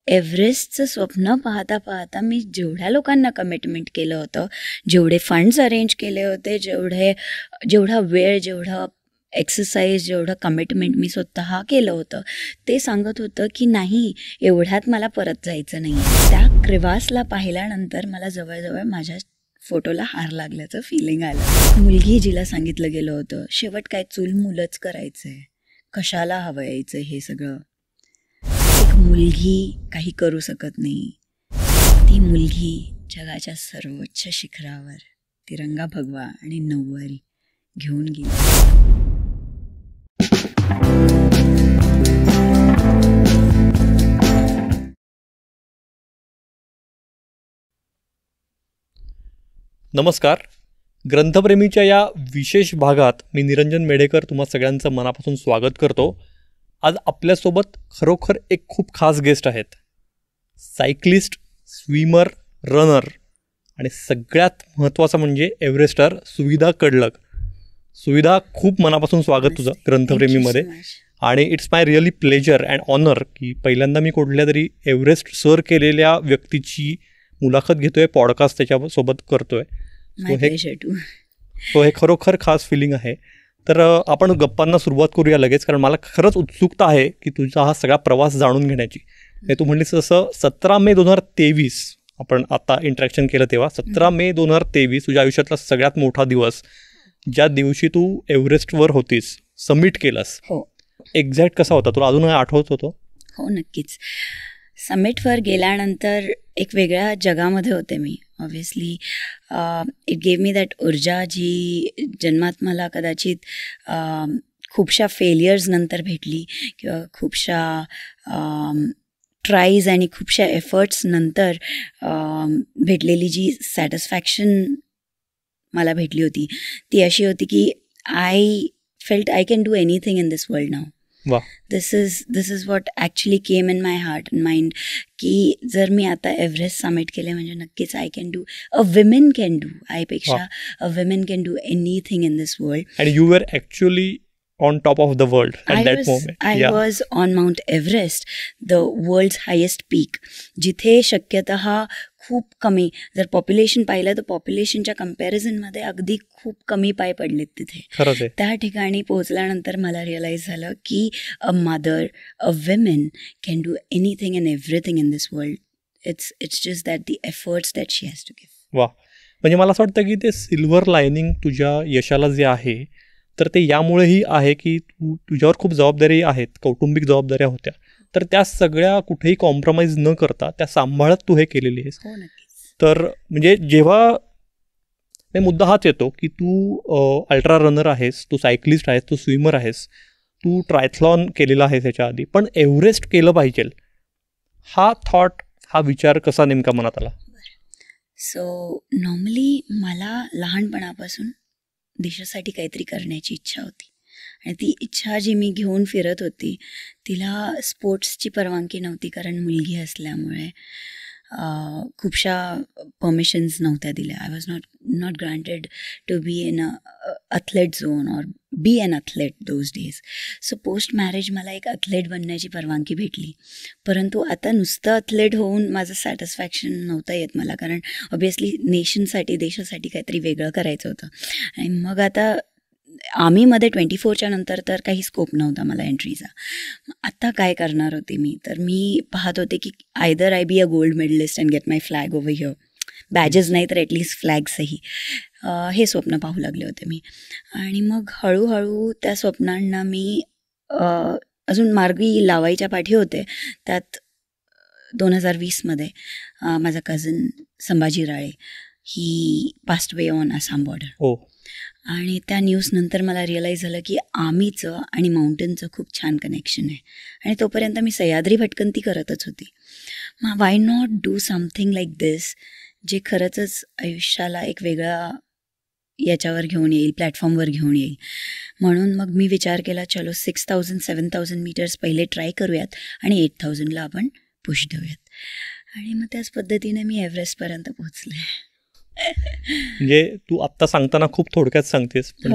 एव्हरेस्टचं स्वप्न पाहता पाहता मी जेवढ्या लोकांना कमिटमेंट केलं होतं, जेवढे फंड्स अरेंज केले होते, जेवढा वेळ, जेवढं एक्सरसाइज, जेवढं कमिटमेंट मी स्वतः केलं होतं, ते सांगत होतं की नाही, एवढ्यात मला परत जायचं नाही. त्या क्रिवासला पाहिल्यानंतर मला जवळजवळ माझ्या फोटोला हार लागल्याचं फिलिंग आलं. मुलगी जिला सांगितलं गेलं होतं, शेवट काय चूल मुलंच करायचं आहे, कशाला हवं यायचं हे सगळं. एक मुलगी काही करू शकत नाही. ती मुलगी जगाच्या सर्वोच्च शिखरावर तिरंगा भगवा आणि नऊवारी घेऊन गेली. नमस्कार. ग्रंथप्रेमीच्या या विशेष भागात मी निरंजन मेढेकर तुम्हा सगळ्यांचं मनापासून स्वागत करतो. आज आपल्यासोबत खरोखर एक खूप खास गेस्ट आहेत. सायक्लिस्ट, स्विमर, रनर आणि सगळ्यात महत्त्वाचं म्हणजे एव्हरेस्टर सुविधा कडलक. सुविधा, खूप मनापासून स्वागत तुझं ग्रंथप्रेमीमध्ये. आणि it's my really pleasure and honour की पहिल्यांदा मी कुठल्या तरी एव्हरेस्ट सर केलेल्या व्यक्तीची मुलाखत घेतोय, पॉडकास्ट त्याच्यासोबत करतोय. सो हे खरोखर खास फिलिंग आहे. तर आपण गप्पांना सुरुवात करूया लगेच, कारण मला खरंच उत्सुकता आहे की तुझा हा सगळा प्रवास जाणून घेण्याची. तू म्हणलीस तसं 17 मे 2023 आपण आता इंटरॅक्शन केलं तेव्हा 17 मे 2023 तुझ्या आयुष्यातला सगळ्यात मोठा दिवस, ज्या दिवशी तू एव्हरेस्टवर होतीस, सबमिट केलंस. हो. एक्झॅक्ट कसा होता, तुला अजूनही आठवत होतं? हो, नक्कीच. समिटवर गेल्यानंतर एक वेगळ्या जगामध्ये होते मी. Obviously it gave me that ऊर्जा जी जन्मात मला कदाचित खूपशा फेलियर्स नंतर भेटली, किंवा खूपशा ट्राईज आणि खूपशा एफर्ट्स नंतर भेटलेली जी सॅटिस्फॅक्शन मला भेटली होती, ती अशी होती की I felt I can do anything in this world now. This is what actually came in my heart and mind, की जर मी आता एव्हरेस्ट समिट केले म्हणजे नक्कीच I can do, a women can do, आयपेक्षा a women can do anything in this world. And you were actually on top of the world at that moment. I was on Mount Everest, the world's highest peak, जिथे शक्यतः खूप कमी, जर population पाहिलं तर पॉप्युलेशनच्या कम्पॅरिझनमध्ये अगदी खूप कमी पाय पडलेत तिथे. त्या ठिकाणी पोहोचल्यानंतर मला रिअलाईज झालं की a mother, a women can do anything and everything in this world. It's just that the efforts that she has to give. वा, म्हणजे मला असं वाटतं की ते सिल्वर लायनिंग तुझ्या यशाला जे आहे, तर ते यामुळेही आहे की तुझ्यावर खूप जबाबदारी आहेत, कौटुंबिक जबाबदाऱ्या होत्या, तर त्या सगळ्या कुठेही कॉम्प्रोमाइज न करता त्या सांभाळत तू हे केलेली आहेस. तर म्हणजे जेव्हा मुद्दा हाच येतो की तू अल्ट्रा रनर आहेस, तू सायक्लिस्ट आहेस, तू स्विमर आहेस, तू ट्रायथलॉन केलेला आहेस याच्या आधी, पण एव्हरेस्ट केलं पाहिजे, हा थॉट, हा विचार कसा नेमका मनात आला? सो नॉर्मली मला लहानपणापासून देशासाठी काहीतरी करण्याची इच्छा होती, आणि ती इच्छा जी मी घेऊन फिरत होती, तिला स्पोर्ट्सची परवानगी नव्हती, कारण मुलगी असल्यामुळे खूपशा परमिशन्स नव्हत्या दिल्या. I was not granted to be in a athlete zone or be an athlete those days. So post marriage मला एक अथलेट बनण्याची परवानगी भेटली, परंतु आता नुसतं अथलेट होऊन माझं सॅटिस्फॅक्शन नव्हतं येत मला, कारण ऑब्व्हियसली नेशनसाठी, देशासाठी काहीतरी वेगळं करायचं होतं. आणि मग आता आर्मीमध्ये 24च्या नंतर तर काही स्कोप नव्हता मला एंट्रीचा. आता काय करणार होते मी, तर मी पाहत होते की either I be a gold medallist and get my flag over here, badges नाही तर ॲटलिस्ट फ्लॅग्सही, हे स्वप्न पाहू लागले होते मी. आणि मग हळूहळू त्या स्वप्नांना मी अजून मार्गी लावायच्या पाठी होते. त्यात 2020मध्ये माझा cousin Sambhaji Rale he passed away on Assam border. आणि त्या न्यूजनंतर मला रिअलाईज झालं की आर्मीचं आणि माउंटेनचं खूप छान कनेक्शन आहे, आणि तोपर्यंत मी सह्याद्री भटकंती करतच होती. मग why not do something like this, जे खरंचच आयुष्याला एक वेगळा याच्यावर घेऊन येईल, प्लॅटफॉर्मवर घेऊन येईल. म्हणून मग मी विचार केला, चलो 6000-7000 मीटर्स पहिले ट्राय करूयात आणि 8000ला आपण पुश देऊयात. आणि मग त्याच पद्धतीने मी एव्हरेस्टपर्यंत पोहोचले. म्हणजे तू आत्ता सांगताना खूप थोडक्यात सांगतेस, पण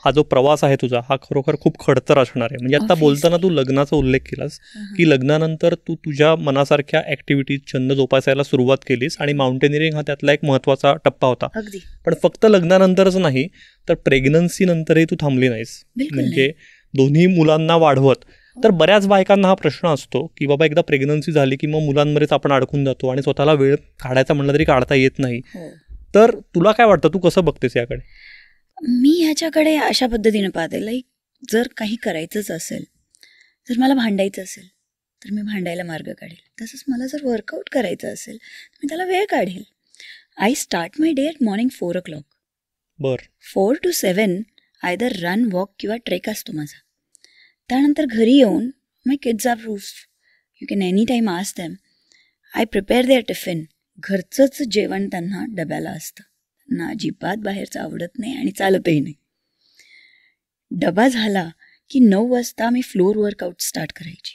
हा जो प्रवास आहे तुझा हा खरोखर खूप खडतर असणार आहे. म्हणजे आता Obviously. बोलताना तू लग्नाचा उल्लेख केलास की लग्नानंतर तू तुझ्या मनासारख्या ॲक्टिव्हिटीज छंद जोपासायला सुरुवात केलीस आणि माउंटेनिअरिंग हा त्यातला एक महत्त्वाचा टप्पा होता. अगदी पण फक्त लग्नानंतरच नाही तर प्रेग्नन्सी नंतरही तू थांबली नाहीस. बिलकुल म्हणजे दोन्ही मुलांना वाढवत. तर बऱ्याच बायकांना हा प्रश्न असतो की बाबा एकदा प्रेग्नन्सी झाली की मग मुलांमध्येच आपण अडकून जातो आणि स्वतःला वेळ काढायचा म्हणलं तरी काढता येत नाही. हो. तर तुला काय वाटतं, तू कसं बघतेस याकडे? मी ह्याच्याकडे अशा पद्धतीने पाहते, लाईक जर काही करायचंच असेल, जर मला भांडायचं असेल तर मी भांडायला मार्ग काढेल. तसंच मला जर वर्कआउट करायचं असेल तर मी त्याला वेळ काढेल. I start my day at morning 4 o'clock. बरं. 4 to 7 आयदर रन, वॉक किंवा ट्रेक असतो माझा. त्यानंतर घरी येऊन my kids are proof, you can any time ask them. I prepare their tiffin. घरचंच जेवण त्यांना डब्याला असतं. त्यांना अजिबात बाहेरचं आवडत नाही आणि चालतही नाही. डबा झाला की 9 वाजता मी फ्लोअर वर्कआउट स्टार्ट करायची.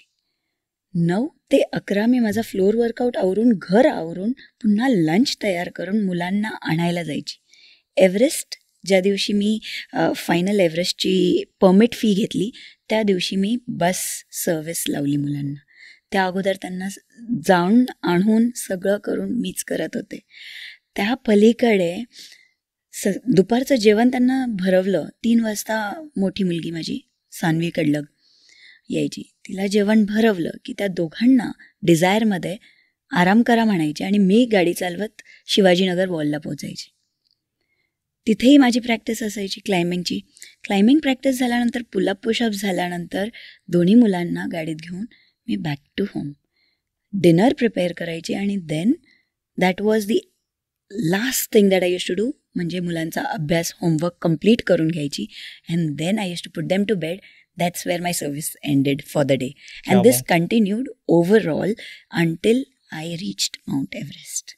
9 ते 11 मी माझा फ्लोअर वर्कआउट आवरून, घर आवरून, पुन्हा लंच तयार करून मुलांना आणायला जायची. एव्हरेस्ट ज्या दिवशी मी फायनल एव्हरेस्टची परमिट फी घेतली त्या दिवशी मी बस सर्व्हिस लावली मुलांना. त्या अगोदर त्यांना जाऊन आणून सगळं करून मीच करत होते. त्या पलीकडे दुपारचं जेवण त्यांना भरवलं. 3 वाजता मोठी मुलगी माझी सान्वी कडलग यायची. तिला जेवण भरवलं की त्या दोघांना डिझायरमध्ये आराम करा म्हणायचे आणि मी गाडी चालवत शिवाजीनगर वॉलला पोचायची. तिथेही माझी प्रॅक्टिस असायची क्लाइम्बिंगची. क्लाइम्बिंग प्रॅक्टिस झाल्यानंतर पुलअप पुशअप झाल्यानंतर दोन्ही मुलांना गाडीत घेऊन मी back to home. Dinner prepare करायची आणि then that was the last thing that I use to do. म्हणजे मुलांचा अभ्यास, होमवर्क कंप्लीट करून घ्यायची and then I use to put them to bed. That's where my service ended for the day. And this continued overall until I reached Mount Everest.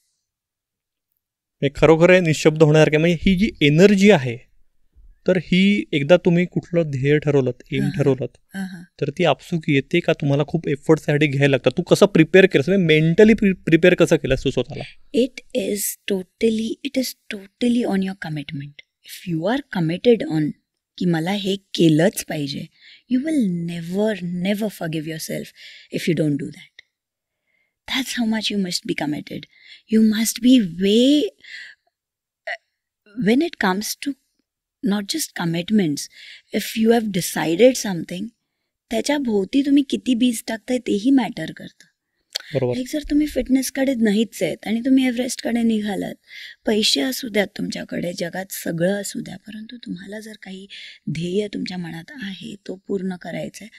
खरोखर निशब्द होण्यासारखे. म्हणजे ही जी energy आहे तर ही एकदा तुम्ही कुठलं ध्येय ठरवलं, एम ठरवलं तर ती आपसूक येते का तुम्हाला खूप एफर्ट्ससाठी घ्यायला लागतात? तू कसं प्रिपेअर केलंस, मेंटली प्रिपेअर कसं केलंस तू स्वतःला? It is totally on your commitment. If you are committed on की मला हे केलंच पाहिजे, you will never forgive yourself if you don't do that. That's how much you must be committed. You must be when it comes to not just commitments, if you have decided something, त्याच्या भोवती तुम्ही किती बीज टाकताय तेही matter करतं. बरोबर. एक जर तुम्ही फिटनेसकडे नाहीच आहेत आणि तुम्ही एव्हरेस्टकडे निघालात, पैसे असू द्यात तुमच्याकडे, जगात सगळं असू द्या, परंतु तुम्हाला जर काही ध्येय तुमच्या मनात आहे तो पूर्ण करायचा आहे,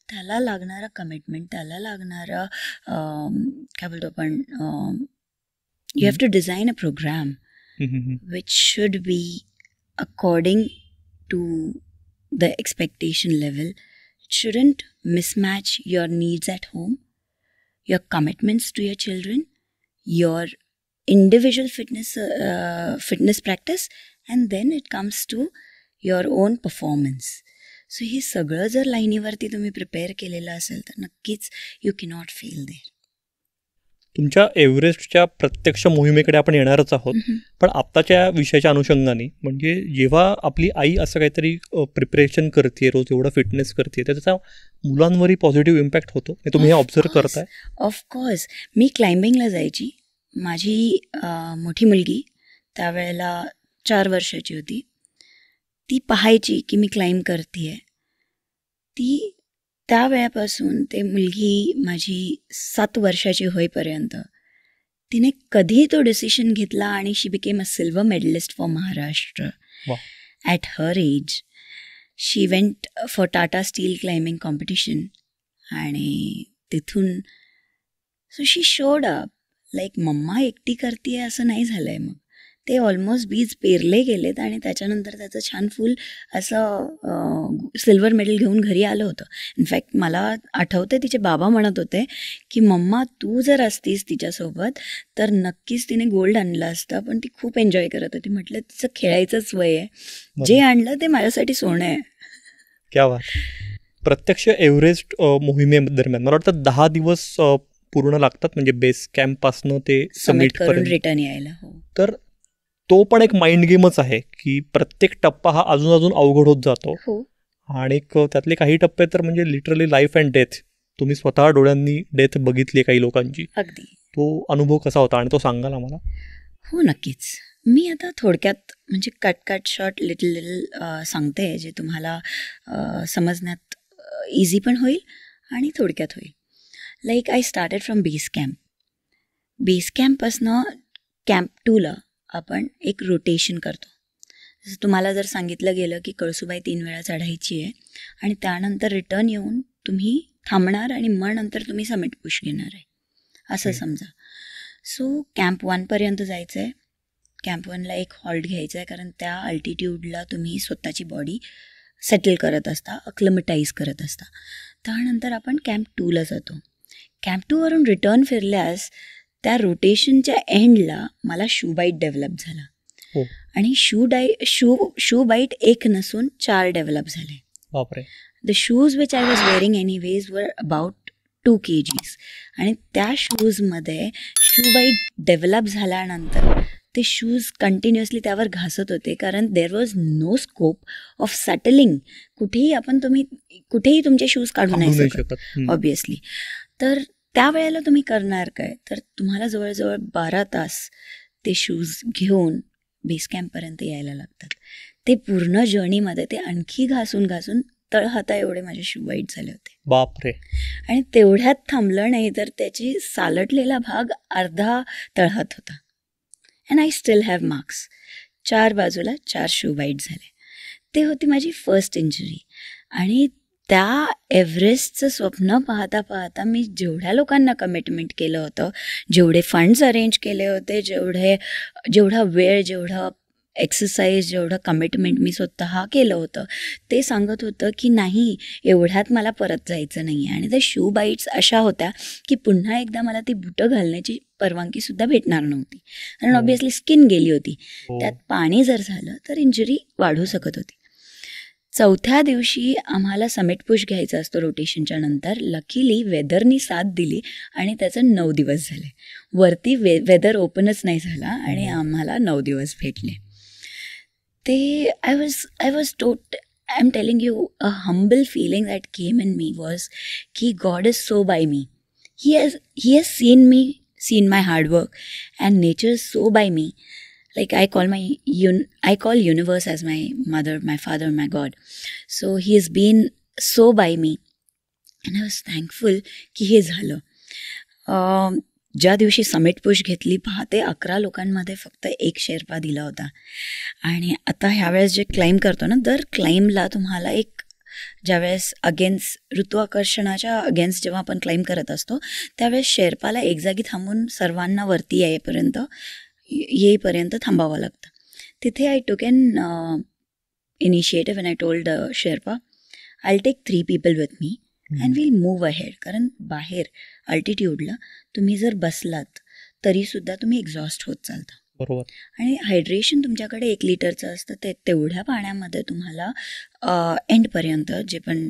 त्याला लागणारा कमिटमेंट, त्याला लागणारा काय बोलतो आपण, you have to design a programme which should be according to the expectation level. It shouldn't mismatch your needs at home, your commitments to your children, your individual fitness practice, and then it comes to your own performance. So हे सगळं जर लाईनीवरती तुम्ही prepare केलेलं असेल तर नक्कीच you cannot fail there. तुमच्या एव्हरेस्टच्या प्रत्यक्ष मोहिमेकडे आपण येणारच आहोत, पण आत्ताच्या विषयाच्या अनुषंगाने, म्हणजे जेव्हा आपली आई असं काहीतरी प्रिपरेशन करते, रोज एवढं फिटनेस करते, तर त्याचा मुलांवरही पॉझिटिव्ह इम्पॅक्ट होतो. तुम्ही हे ऑब्झर्व करताय? ऑफकोर्स. मी क्लाइम्बिंगला जायची. माझी मोठी मुलगी त्यावेळेला 4 वर्षाची होती. ती पाहायची की मी क्लाइम्ब करते आहे. ती त्या वेळापासून ते मुलगी माझी 7 वर्षाची होईपर्यंत तिने कधी तो डिसिशन घेतला आणि she became a silver medallist for Maharashtra. At her age she went for Tata Steel climbing competition आणि तिथून so she showed up. Like मम्मा एकटी करते आहे असं नाही झालं आहे. मग ते ऑलमोस्ट बीज पेरले गेलेत आणि त्याच्यानंतर त्याचं छान फुल असं सिल्वर मेडल घेऊन घरी आलं होतं. इनफॅक्ट मला आठवतं तिचे बाबा म्हणत होते की मम्मा तू जर असतीस तिच्यासोबत तर नक्कीच तिने गोल्ड आणलं असतं, पण ती खूप एन्जॉय करत होती. म्हटलं तिचं खेळायचंच वय आहे, जे आणलं ते माझ्यासाठी सोनं आहे. क्या बात. प्रत्यक्ष एव्हरेस्ट मोहिमेदरम्यान मला वाटतं 10 दिवस पूर्ण लागतात, म्हणजे बेस कॅम्पपासनं ते समिट करून रिटर्न यायला. हो. तर तो पण एक माइंड गेमच आहे की प्रत्येक टप्पा हा अजून अजून अवघड होत जातो. हो. आणि त्यातले काही टप्पे तर म्हणजे लिटरली लाईफ अँड डेथ. तुम्ही स्वतः डोळ्यांनी डेथ बघितली काही लोकांची. अगदी. तो अनुभव कसा होता आणि तो सांगाल आम्हाला? हो, नक्कीच. मी आता थोडक्यात म्हणजे कट शॉर्ट लिटल सांगते, जे तुम्हाला समजण्यात इझी पण होईल आणि थोडक्यात होईल. Like I started from base camp. Base कॅम्पपासनं कॅम्प 2ला आपण एक रोटेशन करतो. जसं तुम्हाला जर सांगितलं गेलं की कळसुबाई 3 वेळा चढायची आहे आणि त्यानंतर रिटर्न येऊन तुम्ही थांबणार आणि मग नंतर तुम्ही समिट पुश घेणार आहे, असं समजा. सो कॅम्प 1पर्यंत जायचं आहे. कॅम्प 1ला एक हॉल्ट घ्यायचा आहे, कारण त्या अल्टिट्यूडला तुम्ही स्वतःची बॉडी सेटल करत असता, अक्लमटाईज करत असता. त्यानंतर आपण कॅम्प 2ला जातो. कॅम्प 2वरून रिटर्न फिरल्यास त्या रोटेशनच्या एंडला मला शू बाईट डेव्हलप झाला. हो. आणि शू बाईट एक नसून 4 डेव्हलप झाले. बापरे. The shoes which I was wearing anyways were about 2 kgs. आणि त्या शूजमध्ये शू बाईट डेव्हलप झाल्यानंतर ते शूज कंटिन्युअसली त्यावर घासत होते, कारण there was no scope of settling. तुम्ही कुठेही तुमचे शूज काढू नाही शकत ऑब्वियसली. तर त्यावेळेला तुम्ही करणार काय, तर तुम्हाला जवळजवळ 12 तास ते शूज घेऊन बेस कॅम्पपर्यंत यायला लागतात. ते पूर्ण जर्नीमध्ये ते आणखी घासून तळहाता एवढे माझे शू वाईट झाले होते. बापरे. आणि तेवढ्यात थांबलं नाही, तर त्याची सालटलेला भाग अर्धा तळहात होता. And I still have marks. 4 बाजूला 4 शू वाईट झाले. ते होती माझी फर्स्ट इंजुरी. आणि त्या एव्हरेस्टचं स्वप्न पाहता मी जेवढ्या लोकांना कमिटमेंट केलं होतं, जेवढे फंड्स अरेंज केले होते, जेवढा वेळ, जेवढा एक्सरसाइज, जेवढं कमिटमेंट मी स्वतः केलं होतं, ते सांगत होतं की नाही, एवढ्यात मला परत जायचं नाही आहे. आणि त्या शू बाईट्स अशा होत्या की पुन्हा एकदा मला ती बुटं घालण्याची परवानगीसुद्धा भेटणार नव्हती, कारण ऑब्व्हियसली स्किन गेली होती. त्यात पाणी जर झालं तर इंजुरी वाढू शकत होती. 4थ्या दिवशी आम्हाला समिट पुश घ्यायचा असतो रोटेशनच्या नंतर. लकीली वेदरनी साथ दिली आणि त्याचं 9 दिवस झाले. वरती वेदर ओपनच नाही झाला आणि आम्हाला 9 दिवस भेटले. ते I am telling you, a humble feeling that came in me was की God is so by me. He has seen my hard work and nature is so by me. Like I call universe as my mother, my father, my God. So he has been so by me and I was thankful की हे झालं. ज्या दिवशी summit push घेतली, पहाटे 11 लोकांमध्ये फक्त 1 शेर्पा दिला होता. आणि आता ह्यावेळेस जे क्लाइम करतो ना, दर क्लाइमला तुम्हाला एक, ज्यावेळेस अगेन्स्ट ऋतुआकर्षणाच्या अगेन्स्ट जेव्हा आपण क्लाइम करत असतो, त्यावेळेस शेर्पाला एक जागी थांबून सर्वांना वरती येईपर्यंत थांबावं लागतं. तिथे I took an initiative and I told Sherpa, I take 3 people with me and will move ahead. कारण बाहेर अल्टिट्यूडला तुम्ही जर बसलात तरीसुद्धा तुम्ही एक्झॉस्ट होत चालता. बरोबर. आणि हायड्रेशन तुमच्याकडे 1 लिटरचं असतं. तेवढ्या पाण्यामध्ये तुम्हाला एंडपर्यंत, जे पण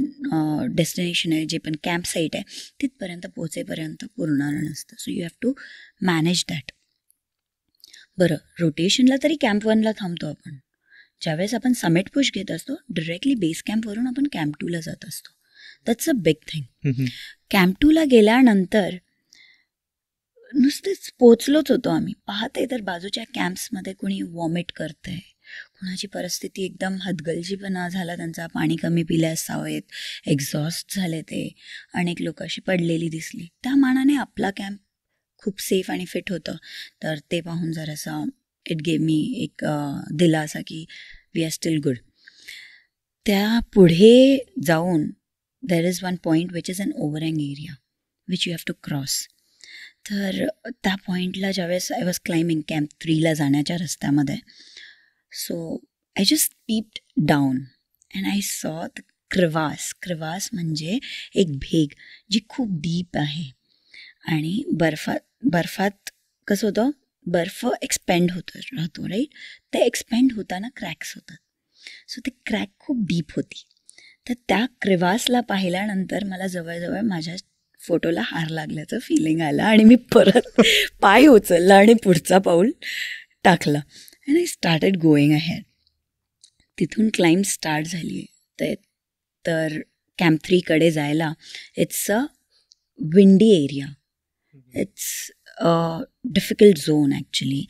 डेस्टिनेशन आहे, जे पण कॅम्प साईट आहे, तिथपर्यंत पोहोचेपर्यंत पुरणार नसतं. So you have to manage that. बरं, रोटेशनला तरी कॅम्प 1ला थांबतो आपण. ज्यावेळेस आपण समिट पुश घेत असतो, डिरेक्टली बेस कॅम्पवरून आपण कॅम्प 2ला जात असतो. That's a big thing. Camp 2ला गेल्यानंतर नुसतेच पोचलोच होतो आम्ही. पाहते तर बाजूच्या कॅम्प्समध्ये कोणी वॉमिट करतंय, कुणाची परिस्थिती एकदम हतगलजीपणा झाला त्यांचा, पाणी कमी पिले असावेत, एक्झॉस्ट झाले ते. अनेक लोक अशी पडलेली दिसली. त्या मानाने आपला कॅम्प खूप सेफ आणि फिट होतं. तर ते पाहून जरासा इट गेव मी एक दिलासा की वी आर स्टील गुड. त्या पुढे जाऊन there is one point which is an overhang area which you have to cross. तर त्या पॉईंटला ज्यावेळेस आय वॉज क्लाइम्बिंग कॅम्प 3ला जाण्याच्या रस्त्यामध्ये, so I just peeped down and I saw the crevasse म्हणजे एक भेग जी खूप डीप आहे. आणि बर्फात कसं होतं, बर्फ एक्सपेंड राहतो राईट. ते एक्सपेंड होताना क्रॅक्स होतात. सो ते क्रॅक खूप डीप होती. तर त्या क्रिवासला पाहिल्यानंतर मला जवळजवळ माझ्या फोटोला हार लागल्याचं फिलिंग आलं आणि मी परत पाय उचलला आणि पुढचा पाऊल टाकला. And I started going ahead. तिथून क्लाइम्ब स्टार्ट झाली आहे. तर कॅम्प 3कडे जायला it's a windy area. It's a difficult zone actually,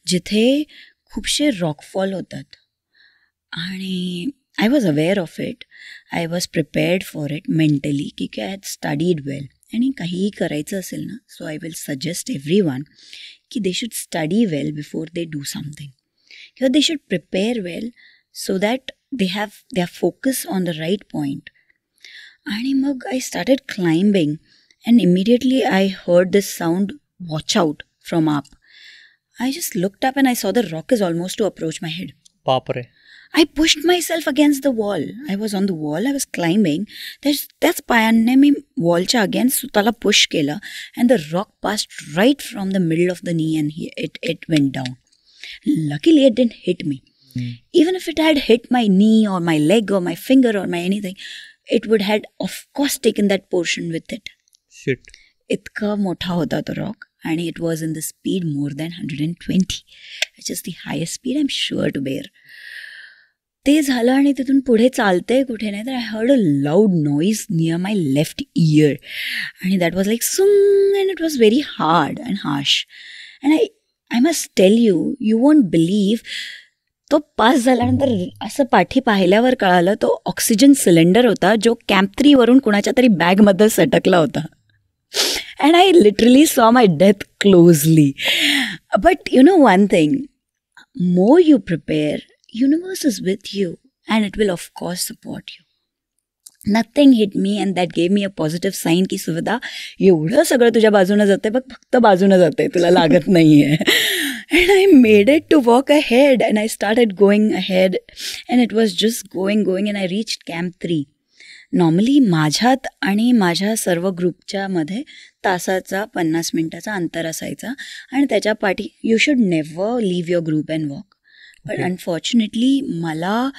जिथे खूपशे रॉकफॉल होतात. आणि I was aware of it. I was prepared for it mentally, की आय हॅड स्टडीड वेल. आणि काहीही करायचं असेल ना, so I will suggest everyone की they should study well before they do something, किंवा they should prepare well so that they are focus on the right point. आणि मग I started climbing and immediately I heard this sound, watch out from up. I just looked up and I saw the rock is almost to approach my head. बापरे. I pushed myself against the wall. I was on the wall, I was climbing. त्याच पायाने मी वॉलच्या against स्वतःला push केलं and the rock passed right from the middle of the knee and it went down. Luckily it didn't hit me. Even if it had hit my knee or my leg or my finger or my anything, it would had of course taken that portion with it. Shit. इतका मोठा होता तो rock. आणि it was in the speed more than 120, which is the highest speed I am sure to bear. ते झालं आणि तिथून पुढे चालते कुठे नाही तर I heard a loud noise near my left ear. आणि that was like sung and it was very hard and harsh. And I must tell you, you won't believe, तो पास झाल्यानंतर असं पाठी पाहिल्यावर कळालं तो ऑक्सिजन सिलेंडर होता जो कॅम्प 3वरून कुणाच्या तरी बॅगमध्ये सटकला होता. And I literally saw my death closely. But you know one thing, more you prepare, universe is with you and it will of course support you. Nothing hit me and that gave me a positive sign की सुविधा एवढं सगळं तुझ्या बाजूनं जाते बघ, फक्त बाजूनं जाते, तुला लागत नाही आहे. And I made it to walk ahead and I started going ahead and it was just going and I reached camp 3. Normally माझ्यात आणि माझ्या सर्व ग्रुपच्या मध्ये तासाचा 50 मिनटाचा अंतर असायचा आणि त्याच्या पाठी you should never leave your group and walk. But unfortunately मला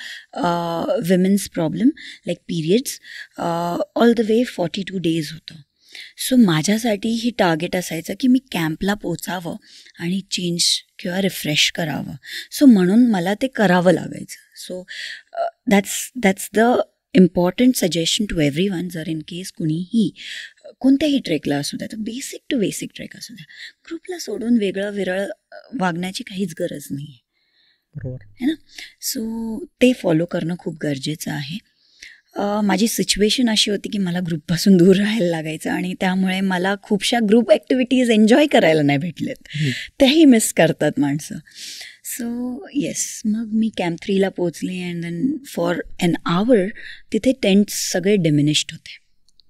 women's problem like periods all the way 42 days होतं. सो माझ्यासाठी ही टार्गेट असायचं की मी कॅम्पला पोचावं आणि चेंज किंवा रिफ्रेश करावं. सो म्हणून मला ते करावं लागायचं. So that's the important suggestion to everyone. जर इन केस कुणीही कोणत्याही ट्रेकला असू द्या, तर बेसिक टू बेसिक ट्रेक असू द्या, ग्रुपला सोडून वेगळं विरळ वागण्याची काहीच गरज नाही आहे. बरोबर है ना. सो ते फॉलो करणं खूप गरजेचं आहे. माझी सिच्युएशन अशी होती की मला ग्रुपपासून दूर राहायला लागायचं आणि त्यामुळे मला खूपशा ग्रुप ॲक्टिव्हिटीज एन्जॉय करायला नाही भेटलेत. त्याही मिस करतात माणसं. सो येस, मग मी कॅम्प 3ला पोचले and then for an hour तिथे टेंट्स सगळे डिमिनिश्ड होते.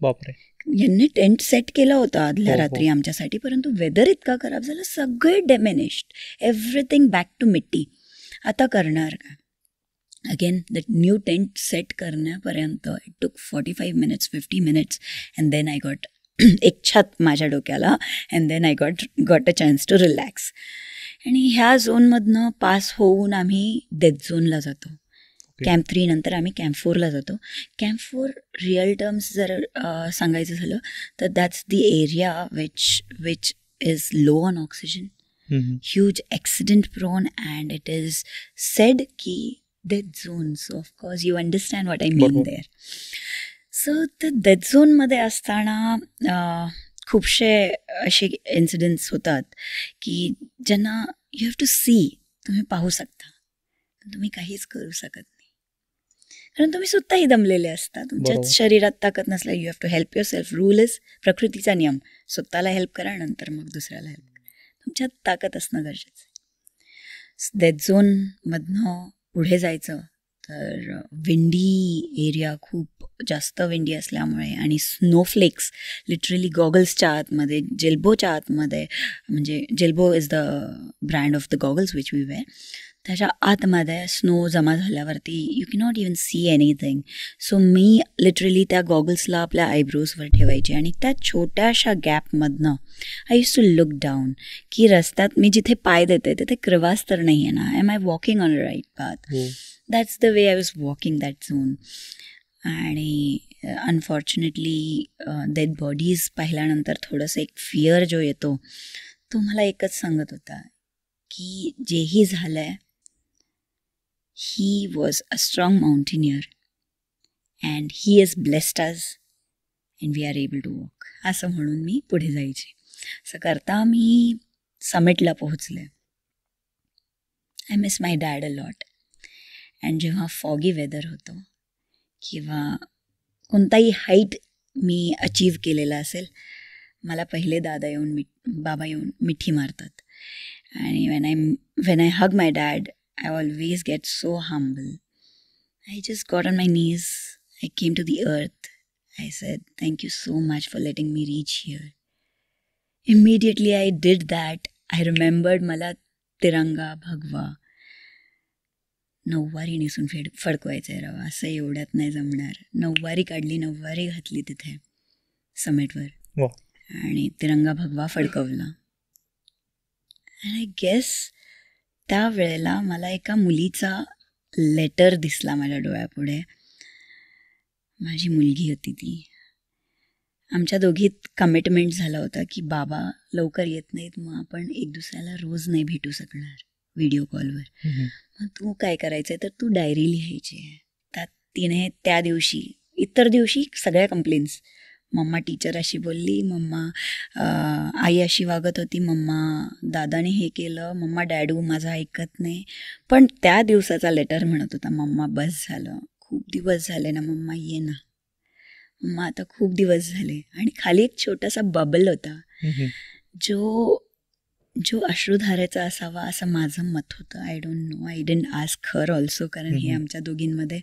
बापरे. यांनी टेंट सेट केला होता आदल्या हो, हो. रात्री आमच्यासाठी, परंतु वेदर इतका खराब झाला, सगळे डिमिनिश्ड, एव्हरीथिंग बॅक टू मिट्टी. आता करणार का? Again the new tent set करण्यापर्यंत it took 45 minutes 50 minutes and then I got एक छत माझ्या डोक्याला and then I got a chance to relax. आणि ह्या झोनमधनं पास होऊन आम्ही डेथ झोनला जातो. कॅम्प 3 नंतर आम्ही कॅम्प 4ला जातो. कॅम्प 4 रिअल टर्म्स जर सांगायचं झालं तर that's the area which is low on oxygen, huge accident prone and it is said की death zone. So of course you understand what I mean there. So तर death झोनमध्ये असताना खूपशे असे इन्सिडेंट्स होतात की ज्यांना यू हॅव टू सी, तुम्ही पाहू शकता, पण तुम्ही काहीच करू शकत नाही, कारण तुम्ही स्वतःही दमलेले असता. तुमच्याच बरोबर. शरीरात ताकद नसल्या you have to help yourself. Rule is प्रकृतीचा नियम, स्वतःला हेल्प करा, नंतर मग दुसऱ्याला हेल्प करा. तुमच्यात ताकद असणं गरजेचं आहे. डेथ झोनमधनं पुढे जायचं तर विंडी एरिया, खूप जास्त विंडी असल्यामुळे आणि स्नोफ्लेक्स लिटरली गॉगल्सच्या आतमध्ये, जेल्बोच्या आतमध्ये, म्हणजे Julbo is the brand of the goggles which we wear, त्याच्या आतमध्ये स्नो जमा झाल्यावरती you cannot even see anything. So मी लिटरली त्या गॉगल्सला आपल्या आयब्रोजवर ठेवायचे आणि त्या छोट्याशा गॅपमधनं I use to look down की रस्त्यात मी जिथे पाय देते तिथे क्रिवास तर नाही आहे ना, am I walking on a right path. That's the way I was walking that zone. आणि अनफॉर्च्युनेटली डेड बॉडीज पाहिल्यानंतर थोडंसं एक फिअर जो येतो तो मला एकच सांगत होता की जेही झालं आहे he was a strong mountaineer and he is blessed us and we are able to walk, असं म्हणून मी पुढे जायचे. असं करता मी समिटला पोहोचले. I miss my dad a lot. And जेव्हा फॉगी वेदर होतं किंवा कोणताही हाईट मी अचीव केलेला असेल, मला पहिले बाबा येऊन मिठी मारतात. आणि when I hug my dad, I always get so humble. I just got on my knees. I came to the earth. I said, thank you so much for letting me reach here. Immediately I did that. I remembered मला तिरंगा भगवा नऊवारी नेसून फडकवायचं आहे राव, असं एवढ्यात नाही जमणार. नऊवारी काढली, नऊवारी घातली तिथे समिटवर आणि तिरंगा भगवा फडकवला. अँड आय गेस त्यावेळेला मला एका मुलीचा लेटर दिसला माझ्या डोळ्यापुढे. माझी मुलगी होती ती. आमच्या दोघीत कमिटमेंट झाला होता की बाबा लवकर येत नाहीत, मग आपण एक दुसऱ्याला रोज नाही भेटू शकणार व्हिडिओ कॉलवर. मग तू काय करायचं आहे तर तू डायरी लिहायची आहे. त्यात तिने त्या दिवशी, इतर दिवशी सगळ्या कंप्लेंट्स, मम्मा टीचर अशी बोलली, मम्मा आई अशी वागत होती, मम्मा दादाने हे केलं, मम्मा डॅडू माझं ऐकत नाही. पण त्या दिवसाचा लेटर म्हणत होता, मम्मा बस झालं, खूप दिवस झाले ना मम्मा, ये ना मम्मा, आता खूप दिवस झाले. आणि खाली एक छोटासा बबल होता जो अश्रुधाराचा असावा असं माझं मत होतं. I don't no, I didn't ask her also, कारण हे आमच्या दोघींमध्ये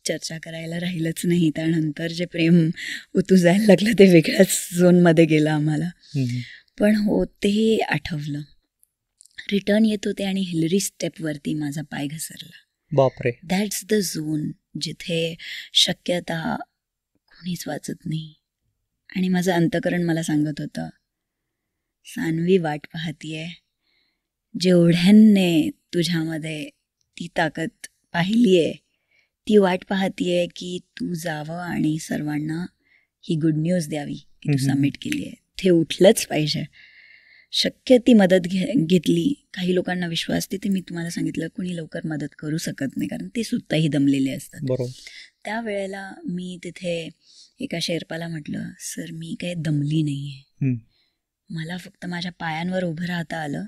चर्चा करायला राहिलंच नाही. त्यानंतर जे प्रेम उतू जायला लागलं ते वेगळ्याच झोनमध्ये गेलं आम्हाला. पण हो, ते आठवलं. रिटर्न येत होते आणि हिलरी स्टेपवरती माझा पाय घसरला. बापरे. दॅट्स द झोन जिथे शक्यता कोणीच वाचत नाही. आणि माझं अंतःकरण मला सांगत होतं, सान्वी वाट पाहतीये, जेवढ्यांनी तुझ्यामध्ये ती ताकद पाहिली आहे ती वाट पाहतीये की तू जावं आणि सर्वांना ही गुड न्यूज द्यावी की तू सबमिट केली आहे. ते उठलंच पाहिजे. शक्य ती मदत घेतली. काही लोकांना विश्वास तिथे मी तुम्हाला सांगितलं कोणी लवकर मदत करू शकत नाही, कारण ते सुद्धाही दमलेले असतात. बरोबर. त्यावेळेला मी तिथे एका शेर्पाला म्हटलं, सर मी काही दमली नाही आहे, मला फक्त माझ्या पायांवर उभं राहता आलं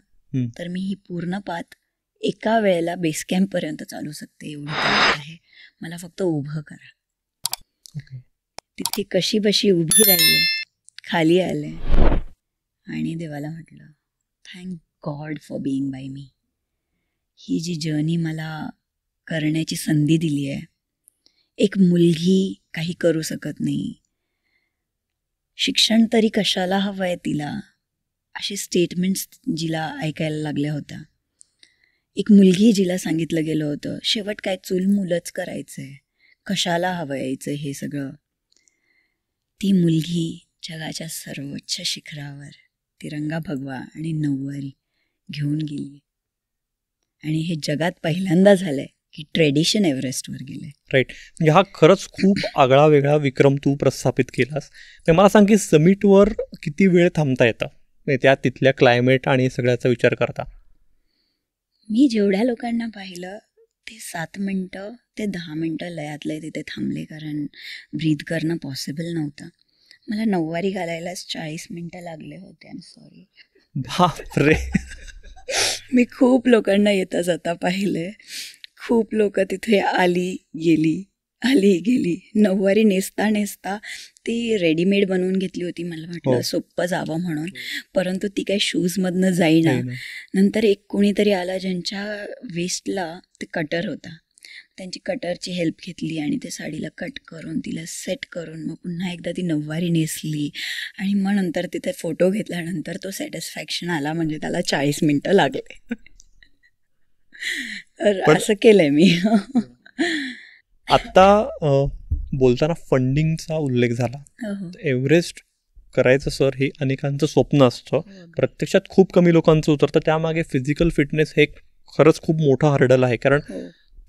तर मी ही पूर्ण पाथ एका वेळेला बेस कॅम्पपर्यंत चालू शकते, एवढी ताकद आहे, मला फक्त उभं करा. तिथे कशी बशी उभी राहिले, खाली आले आणि देवाला म्हटलं, thank God for being by me. ही जी जर्नी मला करण्याची संधी दिली आहे. एक मुलगी काही करू शकत नाही, शिक्षण तरी कशाला हवं आहे तिला, असे स्टेटमेंट्स जिला ऐकायला लागल्या होत्या. एक मुलगी जिला सांगितलं गेलं होतं शेवट काय चूल मुलंच करायचं आहे, कशाला हवं यायचं हे सगळं. ती मुलगी जगाच्या सर्वोच्च शिखरावर तिरंगा भगवा आणि नऊवारी घेऊन गेली. आणि हे जगात पहिल्यांदा झालंय की ट्रेडिशन एव्हरेस्टवर गेले. राईट. म्हणजे हा खरंच खूप आगळा वेगळा विक्रम तू प्रस्थापित केलास. मला सांग की समिटवर किती वेळ थांबता येतं त्या तिथल्या क्लायमेट आणि सगळ्याचा विचार करता? मी जेवढ्या लोकांना पाहिलं ते 7 मिनटं ते 10 मिनटं लयातले तिथे थांबले, कारण ब्रीथ करणं पॉसिबल नव्हतं. मला नऊवारी घालायलाच 40 मिनटं लागले होते. I am sorry. बापरे. मी खूप लोकांना येता जाता पाहिले. खूप लोक तिथे आली गेली. नऊवारी नेसता ती रेडीमेड बनवून घेतली होती. मला म्हटलं सोपं जावं म्हणून, परंतु ती काही शूजमधनं जाईना. नंतर एक कोणीतरी आला ज्यांच्या वेस्टला ते कटर होता, त्यांची कटरची हेल्प घेतली आणि ते साडीला कट करून तिला सेट करून मग पुन्हा एकदा ती नऊवारी नेसली. आणि मग नंतर तिथे फोटो घेतल्यानंतर तो सॅटिस्फॅक्शन आला. म्हणजे त्याला 40 मिनटं लागले. तर असं केलंय मी. आत्ता बोलताना फंडिंगचा उल्लेख झाला. एव्हरेस्ट करायचं सर हे अनेकांचं स्वप्न असतं, प्रत्यक्षात खूप कमी लोकांचं उतरतं. त्यामागे फिजिकल फिटनेस हे खरंच खूप मोठं हर्डल आहे, कारण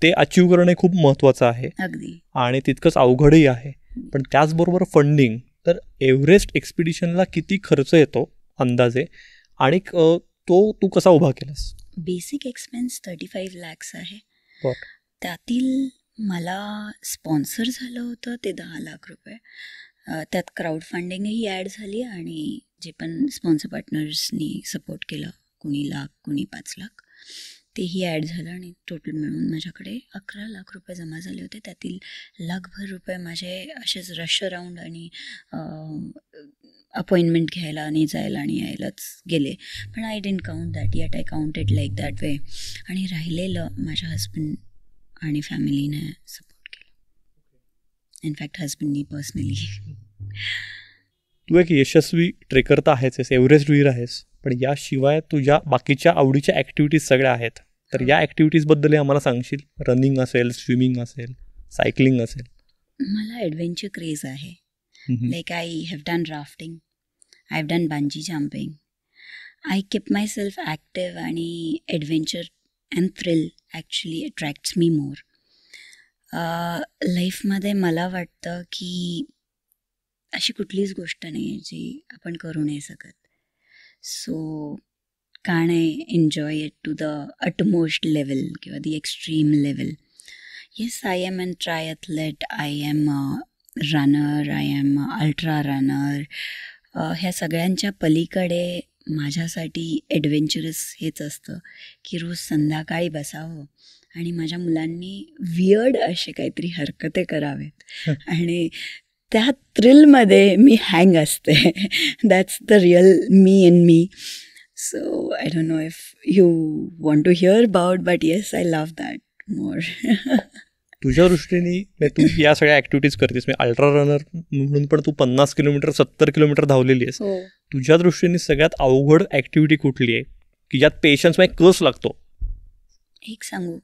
ते अचीव करणं खूप महत्त्वाचं आहे आणि तितकंच अवघडही आहे. पण त्याचबरोबर फंडिंग. तर एव्हरेस्ट एक्सपिडिशनला किती खर्च येतो अंदाजे, आणि तो तू कसा उभा केलास? बेसिक एक्सपेन्स 35 lakhs आहे. त्यातील मला स्पॉन्सर झालं होतं ते 10 लाख रुपये. त्यात क्राऊड फंडिंगही ॲड झाली आणि जे पण स्पॉन्सर पार्टनर्सनी सपोर्ट केलं, कुणी लाख कुणी 5 लाख, तेही ॲड झालं आणि टोटल मिळून माझ्याकडे 11 लाख रुपये जमा झाले होते. त्यातील लाखभर रुपये माझे असेच रश अराऊंड आणि अपॉइंटमेंट घ्यायला आणि जायला आणि यायलाच गेले. पण I didn't count that yet, I counted like that way. आणि राहिलेलं माझ्या हस्बंड आणि फॅमिलीने सपोर्ट केलं. इनफॅक्ट हस्बंडनी पर्सनली. तू एक यशस्वी ट्रेकर तर आहेस, एव्हरेस्टवीर आहेस, पण याशिवाय तुझ्या बाकीच्या आवडीच्या ॲक्टिव्हिटीज सगळ्या आहेत. तर या ॲक्टिव्हिटीजबद्दलही आम्हाला सांगशील? रनिंग असेल, स्विमिंग असेल, सायकलिंग असेल. मला ॲडव्हेंचर क्रेज आहे. Like I have done rafting, I have done bungee jumping. I keep myself active आणि adventure and thrill actually attracts me more. लाईफमध्ये मला वाटतं की अशी कुठलीच गोष्ट नाही आहे जी आपण करू नाही शकत. So can I enjoy it to the utmost level किंवा the extreme level. Yes, I am an triathlete, I am runner, I am ultra runner. ह्या सगळ्यांच्या पलीकडे माझ्यासाठी ॲडव्हेंचरस हेच असतं की रोज संध्याकाळी बसावं आणि माझ्या मुलांनी वियर्ड असे काहीतरी हरकते करावेत आणि त्या थ्रिलमध्ये मी हँग असते. That's the real me in me. So I don't know if you want to hear about, but yes, I love that more. तुझ्या दृष्टीने तू या सगळ्या ॲक्टिव्हिटीज करतेस, अल्ट्रा रनर म्हणून पण तू 50 किलोमीटर 70 किलोमीटर धावलेली आहेस. तुझ्या दृष्टीने सगळ्यात अवघड ॲक्टिव्हिटी कुठली आहे की ज्यात पेशन्स कस लागतो? एक सांगू,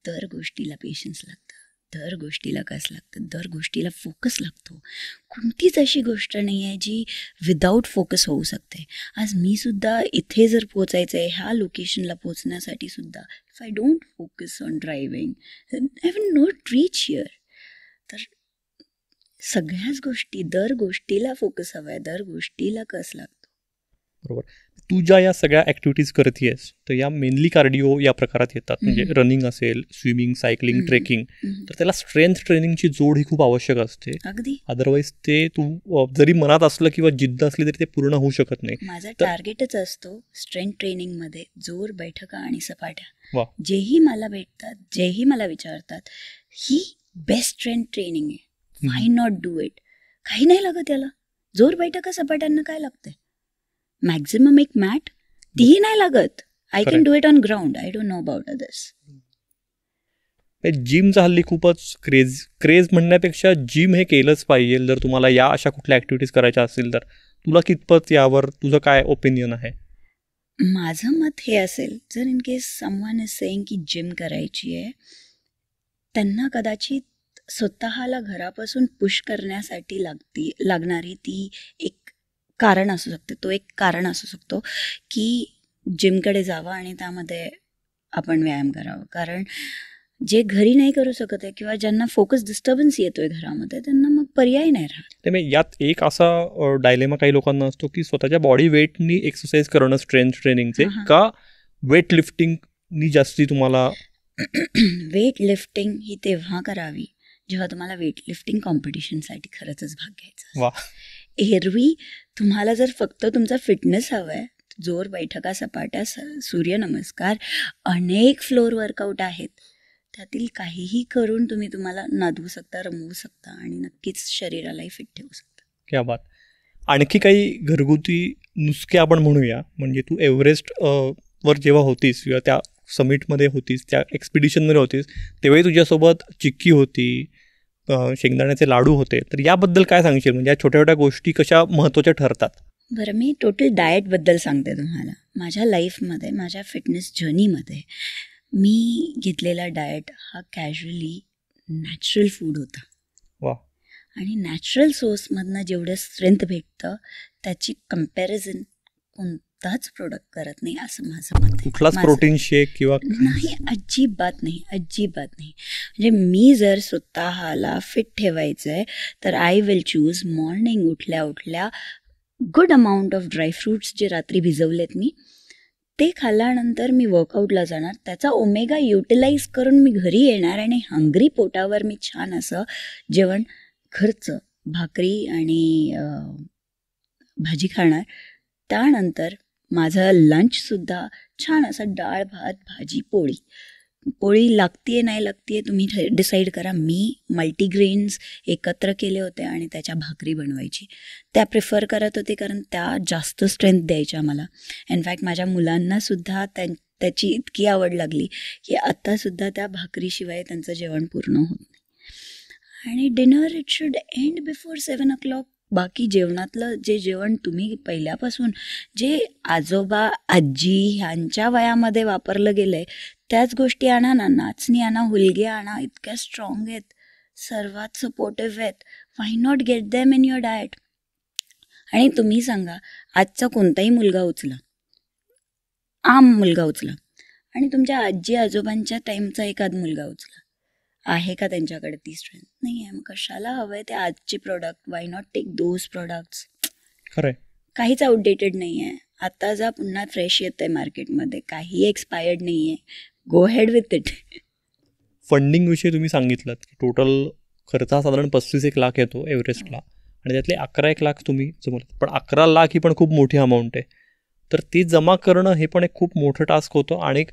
दर गोष्टीला पेशन्स लागतं, दर गोष्टीला कस लागतं, दर गोष्टीला फोकस लागतो. कोणतीच अशी गोष्ट नाही आहे जी विदाऊट फोकस होऊ शकते. आज मी सुद्धा इथे जर पोचायचं आहे, ह्या लोकेशनला पोचण्यासाठी सुद्धा, if I don't focus on driving I will not reach here. तर सगळ्याच गोष्टी, दर गोष्टीला फोकस हवा आहे, दर गोष्टीला कस लागतो. बरोबर. तू ज्या या सगळ्या ॲक्टिव्हिटीज करतेस तर या मेनली कार्डिओ या प्रकारात येतात. म्हणजे रनिंग असेल, स्विमिंग, सायकलिंग, ट्रेकिंग. तर त्याला स्ट्रेंथ ट्रेनिंगची जोड ही खूप आवश्यक असते. अगदी. अदरवाईज ते तू जरी मनात असलं किंवा जिद्द असली तरी ते पूर्ण होऊ शकत नाही. माझा टार्गेटच असतो स्ट्रेंथ ट्रेनिंगमध्ये जोर, बैठका आणि सपाट्या. वा. जेही मला भेटतात, जेही मला विचारतात, ही बेस्ट स्ट्रेंथ ट्रेनिंग आहे, व्हाय नॉट डू इट. काही नाही लागत याला. जोर, बैठका, सपाट्यांना काय लागतंय? मॅक्झिमम एक मॅट, तीही नाही लागत. I can do it on ground. I don't know about others. जिमचा हल्ली खूपच क्रेज म्हणण्यापेक्षा जिम हे केलंच पाहिजे. जर तुम्हाला या अशा कुठल्या ॲक्टिव्हिटीज करायच्या असतील तर तुला कितपत यावर तुझं काय ओपिनियन आहे? माझं मत हे असेल, जर in case someone is saying की जिम करायची आहे, त्यांना कदाचित स्वतःला घरापासून पुश करण्यासाठी लागणारी ती एक कारण असू शकते. तो एक कारण असू शकतो की जिमकडे जावं आणि त्यामध्ये आपण व्यायाम करावं. कारण जे घरी नाही करू शकत आहे किंवा ज्यांना फोकस डिस्टर्बन्स येतोय घरामध्ये, त्यांना मग पर्याय नाही राहत. त्यामुळे यात एक असा डायलेमा काही लोकांना असतो की स्वतःच्या बॉडी वेटनी एक्सरसाइज करणं स्ट्रेंथ ट्रेनिंगचे का वेट लिफ्टिंगनी जास्ती तुम्हाला? वेट लिफ्टिंग ही तेव्हा करावी जेव्हा तुम्हाला वेट लिफ्टिंग कॉम्पिटिशनसाठी खरंच भाग घ्यायचा. एरवी तुम्हाला जर फक्त तुमचा फिटनेस हवा आहे, जोर, बैठका, सपाट्या, सूर्यनमस्कार, अनेक फ्लोअर वर्कआउट आहेत, त्यातील काहीही करून तुम्हाला नादवू शकता, रमवू शकता आणि नक्कीच शरीरालाही फिट ठेवू शकता. क्या बात. आणखी काही घरगुती नुसके आपण म्हणूया. म्हणजे तू एव्हरेस्ट वर जेव्हा होतीस किंवा त्या समिटमध्ये होतीस, त्या एक्सपिडिशनमध्ये होतीस, तेव्हाही तुझ्यासोबत चिक्की होती, शेंगदाण्याचे लाडू होते. तर याबद्दल काय सांगशील? म्हणजे या छोट्या छोट्या गोष्टी कशा महत्त्वाच्या ठरतात? बरं, मी टोटल डाएटबद्दल सांगते तुम्हाला. माझ्या लाईफमध्ये, माझ्या फिटनेस जर्नीमध्ये मी घेतलेला डाएट हा कॅज्युअली नॅचरल फूड होता. वा. आणि नॅचरल सोर्समधनं जेवढं स्ट्रेंथ भेटतं त्याची कम्पॅरिझन कोणताच प्रोडक्ट करत नाही, असं माझं मत आहे. कुठलाच प्रोटीन शेक किंवा नाही, अजिबात नाही, अजिबात नाही. म्हणजे मी जर स्वतःला फिट ठेवायचं आहे तर आय विल चूज मॉर्निंग उठल्या उठल्या गुड अमाऊंट ऑफ ड्रायफ्रूट्स जे रात्री भिजवलेत मी, ते खाल्ल्यानंतर मी वर्कआउटला जाणार, त्याचा ओमेगा युटिलाइज करून मी घरी येणार आणि हंग्री पोटावर मी छान असं जेवण घरचं भाकरी आणि भाजी खाणार. त्यानंतर माझं लंचसुद्धा छान असं डाळ भात भाजी पोळी लागते नाही लागते तुम्ही डिसाईड करा. मी मल्टीग्रेन्स एकत्र केले होते आणि त्याच्या भाकरी बनवायची. त्या प्रिफर करत होते कारण त्या जास्त स्ट्रेंथ द्यायच्या मला. इनफॅक्ट माझ्या मुलांनासुद्धा त्याची इतकी आवड लागली की आत्तासुद्धा त्या भाकरीशिवाय त्यांचं जेवण पूर्ण होत नाही. आणि dinner it should end before 7 o'clock. बाकी जेवणातलं जे जेवण तुम्ही पहिल्यापासून जे आजोबा आजी ह्यांच्या वयामध्ये वापरलं गेलं आहे त्याच गोष्टी आणा ना. नाचणी आणा, हुलगे आणा, इतक्या स्ट्रॉंग आहेत, सर्वात सपोर्टिव्ह आहेत. Why not get them in your diet. आणि तुम्ही सांगा, आजचा कोणताही मुलगा उचला, मुलगा उचला आणि तुमच्या आजी आजोबांच्या टाईमचा एखाद मुलगा उचला, आहे का त्यांच्याकडे ती स्ट्रेंथ? नाही आहे. मग कशाला हवं आहे ते आजचे product? Why not take those products? खरंय. काहीच आउटडेटेड नाही आहे. आता जा पुन्हा फ्रेश येतं आहे मार्केटमध्ये, काही एक्सपायर्ड नाही आहे. गो हेड विथ इट. फंडिंगविषयी तुम्ही सांगितलं की टोटल खर्च हा साधारण 35 लाख येतो एव्हरेस्टला आणि त्यातले 11 लाख तुम्ही जमवलं. पण 11 लाख ही पण खूप मोठी अमाऊंट आहे. तर ती जमा करणं हे पण एक खूप मोठं टास्क होतं आणि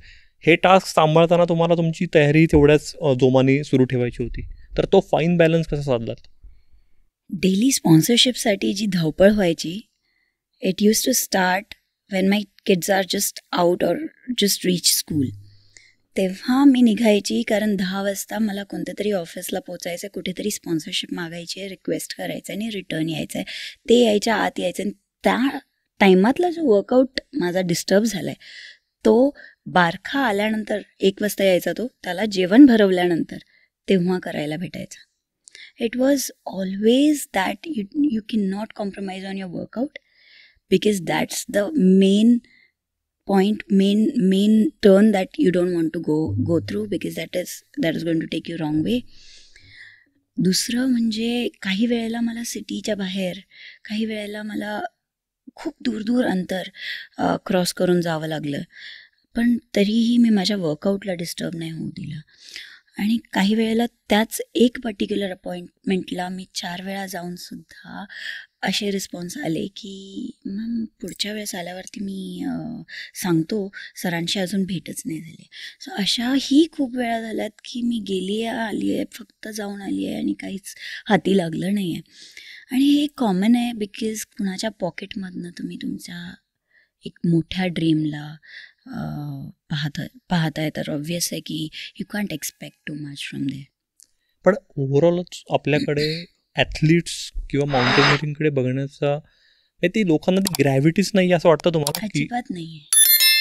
हे टास्क सांभाळताना तुम्हाला तुमची तयारी तेवढ्याच जोमाने सुरू ठेवायची होती. तर तो फाईन बॅलन्स कसा साधलात? डेली स्पॉन्सरशिपसाठी जी धावपळ व्हायची, it use to start when my kids are just out or just reach school. तेव्हा मी निघायची कारण 10 वाजता मला कोणत्या तरी ऑफिसला पोचायचं आहे, कुठेतरी स्पॉन्सरशिप मागायची आहे, रिक्वेस्ट करायचं आहे आणि रिटर्न यायचं आहे. ते यायच्या आत यायचं आणि त्या टायमातला जो वर्कआउट माझा डिस्टर्ब झाला आहे तो बारखा आल्यानंतर 1 वाजता यायचा, तो त्याला जेवण भरवल्यानंतर तेव्हा करायला भेटायचा. It was always that you can not compromise on your workout because that's the main point, main turn that you don't want to go through because that is going to take you wrong way. दुसरं म्हणजे काही वेळेला मला सिटीच्या बाहेर, काही वेळेला मला खूप दूर अंतर क्रॉस करून जावं लागलं, पण तरीही मी माझ्या वर्कआउटला डिस्टर्ब नाही होऊ दिलं. आणि काही वेळेला त्याच एक पर्टिक्युलर अपॉइंटमेंटला मी 4 वेळा जाऊनसुद्धा असे रिस्पॉन्स आले की मॅम पुढच्या वेळेस आल्यावरती मी सांगतो, सरांशी अजून भेटच नाही झाली. सो अशाही खूप वेळा झाल्यात की मी गेली आहे, आली आहे, फक्त जाऊन आली आहे आणि काहीच हाती लागलं नाही आहे. आणि हे कॉमन आहे बिकॉज कुणाच्या पॉकेटमधनं तुम्ही तुमच्या एक मोठ्या ड्रीमला पाहताय तर ऑब्व्हियस आहे की you can't expect too much from they. पण ओव्हरऑलच आपल्याकडे ॲथलीट्स किंवा माउंटेनिअरिंगकडे बघण्याचा ती लोकांना ती ग्रॅव्हिटीच नाही असं वाटतं तुम्हाला? अजिबात नाही आहे,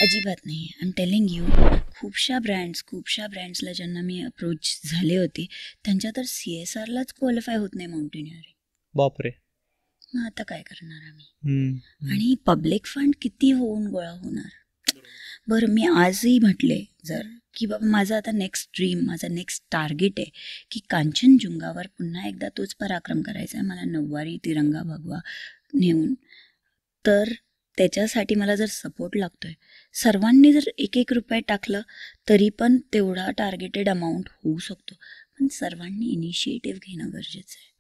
अजिबात नाही आहे. आय एम टेलिंग यू, खूपशा ब्रँड्सला ज्यांना मी अप्रोच झाले होते त्यांच्या तर CSRलाच क्वालिफाय होत नाही माउंटेनिअरिंग. बापरे. मग आता काय करणार आम्ही? आणि पब्लिक फंड किती होऊन गोळा होणार? बरं, मी आजही म्हटले जर की बाबा माझं आता नेक्स्ट ड्रीम, माझं नेक्स्ट टार्गेट आहे की कांचनजुंगावर पुन्हा एकदा तोच पराक्रम करायचा आहे मला, 9वारी तिरंगा भगवा नेऊन. तर त्याच्यासाठी मला जर सपोर्ट लागतो आहे, सर्वांनी जर 1-1 रुपये टाकलं तरी पण तेवढा टार्गेटेड अमाऊंट होऊ शकतो. पण सर्वांनी इनिशिएटिव्ह घेणं गरजेचं आहे.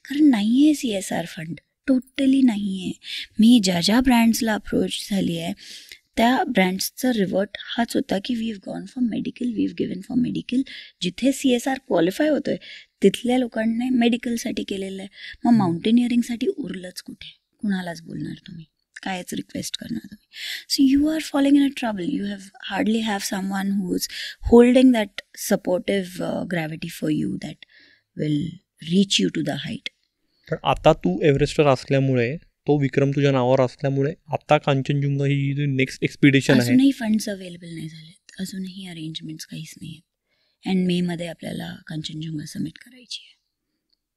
कारण नाही आहे CSR फंड, टोटली नाही आहे. मी ज्या ब्रँड्सला अप्रोच झाली आहे त्या ब्रँड्सचा रिवर्ट हाच होता की we have gone for medical, we have given for medical. जिथे CSR क्वालिफाय होतो आहे तिथल्या लोकांनी मेडिकलसाठी केलेलं आहे. मग माउंटेनिअरिंगसाठी उरलंच कुठे? कुणालाच बोलणार तुम्ही, कायच रिक्वेस्ट करणार तुम्ही? So you are following in a trouble. You hardly have someone who is holding that supportive gravity for you that will reach you to the height. पण आता तू एव्हरेस्टवर असल्यामुळे, तो विक्रम तुझ्या नावावर असल्यामुळे आता कांचनजुंगा ही नेक्स्ट एक्सपिडिशन आहे. अजूनही फंड्स अवेलेबल नाही झालेत, अजूनही अरेंजमेंट्स काहीच नाही आहेत. अँड मेमध्ये आपल्याला कांचनजुंगा समिट करायची आहे,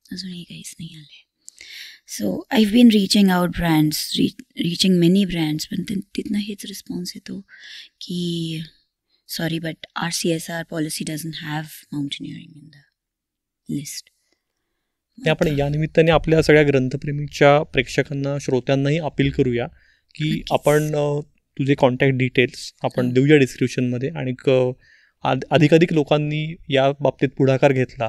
अजूनही काहीच नाही आले. So I have been reaching out brands, reaching many brands, पण तिथनं हेच रिस्पॉन्स येतो की sorry but our CSR policy doesn't have mountaineering in the list. ते आपण या निमित्ताने आपल्या सगळ्या ग्रंथप्रेमीच्या प्रेक्षकांना, श्रोत्यांनाही अपील करूया की आपण तुझे कॉन्टॅक्ट डिटेल्स आपण देऊया डिस्क्रिप्शनमध्ये. आणि अधिकाधिक लोकांनी या बाबतीत पुढाकार घेतला,